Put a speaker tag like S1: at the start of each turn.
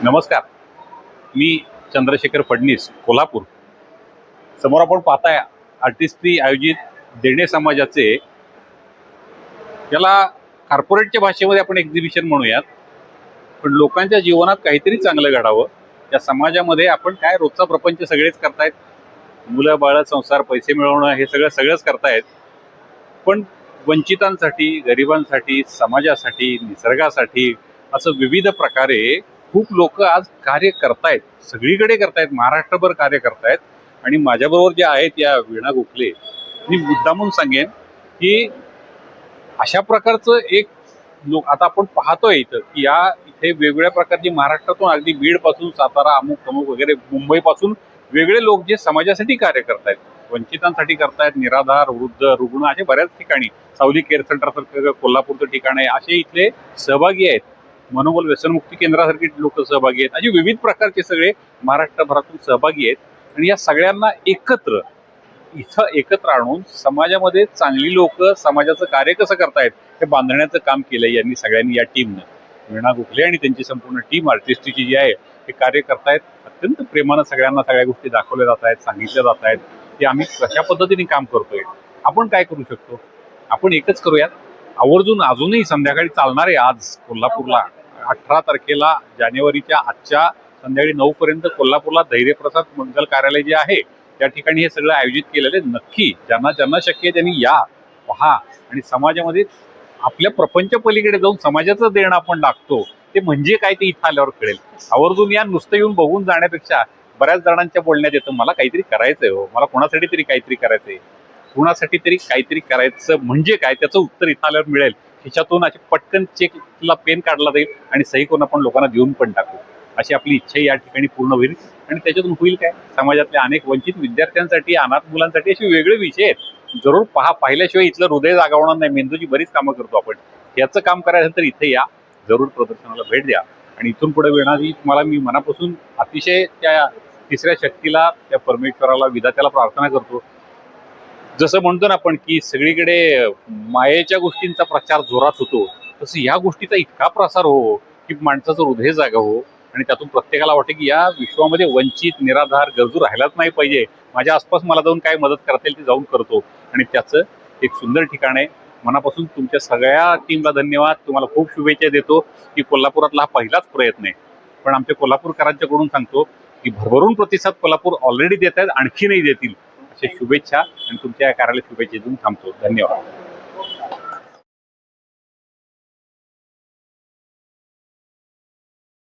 S1: नमस्कार, मी चंद्रशेखर फडणीस, कोल्हापूर। समोर आपण पाहताय आर्टिस्ट्री आयोजित देणे समाजाचे, याला कॉर्पोरेटच्या भाषेमध्ये आपण एक्झिबिशन म्हणूयात, पण लोकांच्या जीवनात काहीतरी चांगलं घडावं या समाजामध्ये आपण काय रोजचा प्रपंच सगळेच करतायत, मुलं बाळ संसार पैसे मिळवणं हे सगळंच करतायत, पण वंचितांसाठी, गरिबांसाठी, समाजासाठी, निसर्गासाठी असं विविध प्रकारे खूप लोक आज कार्य करतायत, सगळीकडे करतायत, महाराष्ट्रभर कार्य करतायत। आणि माझ्याबरोबर जे आहेत या वीणा गोखले, मी मुद्दामून सांगेन की अशा प्रकारचं एक लोक आता आपण पाहतोय इथं की या इथे वेगवेगळ्या प्रकारची महाराष्ट्रातून अगदी बीड पासून सातारा अमुक तमुक वगैरे मुंबई पासून वेगळे लोक जे समाजासाठी कार्य करतायत, वंचितांसाठी करतायत, निराधार, वृद्ध, रुग्ण असे बऱ्याच ठिकाणी, सावली केअर सेंटर सारखं कोल्हापूरचं ठिकाण आहे, असे इथले सहभागी आहेत। मनोबल व्यसनमुक्ती केंद्रासारखी लोक सहभागी आहेत, असे विविध प्रकारचे सगळे महाराष्ट्रभरातून सहभागी आहेत। आणि या सगळ्यांना एकत्र आणून समाजामध्ये चांगली लोक समाजाचं कार्य कसं करतायत हे बांधण्याचं काम केलंय यांनी सगळ्यांनी, या टीमनं। वीणा गोखले आणि त्यांची संपूर्ण टीम आर्टिस्ट्रीची जी आहे हे कार्य करतायत, अत्यंत प्रेमानं सगळ्यांना सगळ्या गोष्टी दाखवल्या जात आहेत, सांगितल्या जात आहेत की आम्ही कशा पद्धतीने काम करतोय, आपण काय करू शकतो, आपण एकच करूयात। आवर्जून अजूनही संध्याकाळी चालणार आहे आज कोल्हापूरला 18 तारखेला जानेवारीच्या आजच्या संध्याकाळी 9 पर्यंत कोल्हापूरला धैर्यप्रसाद मंगल कार्यालय जे आहे त्या ठिकाणी हे सगळं आयोजित केलेलं आहे। नक्की ज्यांना शक्य आहे त्यांनी या, पहा आणि समाजामध्ये आपल्या प्रपंच पलीकडे जाऊन समाजाचं देणं आपण लागतो ते म्हणजे काय ते इथं आल्यावर कळेल। आवर्जून या, नुसतं येऊन बघून जाण्यापेक्षा बऱ्याच जणांच्या बोलण्यात येतं मला काहीतरी करायचंय, हो मला कोणासाठी तरी काहीतरी करायचंय, कुणासाठी तरी काहीतरी करायचं म्हणजे काय त्याचं उत्तर इथं आल्यावर मिळेल। त्याच्यातून अशी पटकन चेकला पेन काढला जाईल आणि सही करून आपण लोकांना देऊन पण टाकू, अशी आपली इच्छा या ठिकाणी पूर्ण होईल। आणि त्याच्यातून होईल काय, समाजातल्या अनेक वंचित विद्यार्थ्यांसाठी, अनाथ मुलांसाठी असे वेगळे विषय आहेत, जरूर पाहिल्याशिवाय इथलं हृदय जागवणार नाही। मेंदूची बरीच कामं करतो आपण, याचं काम करायचं तर इथे या, जरूर प्रदर्शनाला भेट द्या। आणि इथून पुढे वीणाजी तुम्हाला मी मनापासून अतिशय त्या तिसऱ्या शक्तीला, त्या परमेश्वराला, विधात्याला प्रार्थना करतो। जसं म्हणतो ना आपण की सगळीकडे मायेच्या गोष्टींचा प्रचार जोरात होतो, तसं या गोष्टीचा इतका प्रसार हो की माणसाचं हृदय जागा हो आणि त्यातून प्रत्येकाला वाटते की या विश्वामध्ये वंचित, निराधार, गरजू राहायलाच नाही पाहिजे, माझ्या आसपास मला जाऊन काय मदत करता येईल ती जाऊन करतो। आणि त्याचं एक सुंदर ठिकाण आहे। मनापासून तुमच्या सगळ्या टीमला धन्यवाद, तुम्हाला खूप शुभेच्छा देतो की कोल्हापुरातला हा पहिलाच प्रयत्न आहे, पण आमच्या कोल्हापूरकरांच्याकडून सांगतो की भरभरून प्रतिसाद कोल्हापूर ऑलरेडी देत आहेत, आणखीनही देतील, अशा शुभेच्छा। आणि तुमच्या या कार्याला शुभेच्छा देऊन थांबतो। धन्यवाद।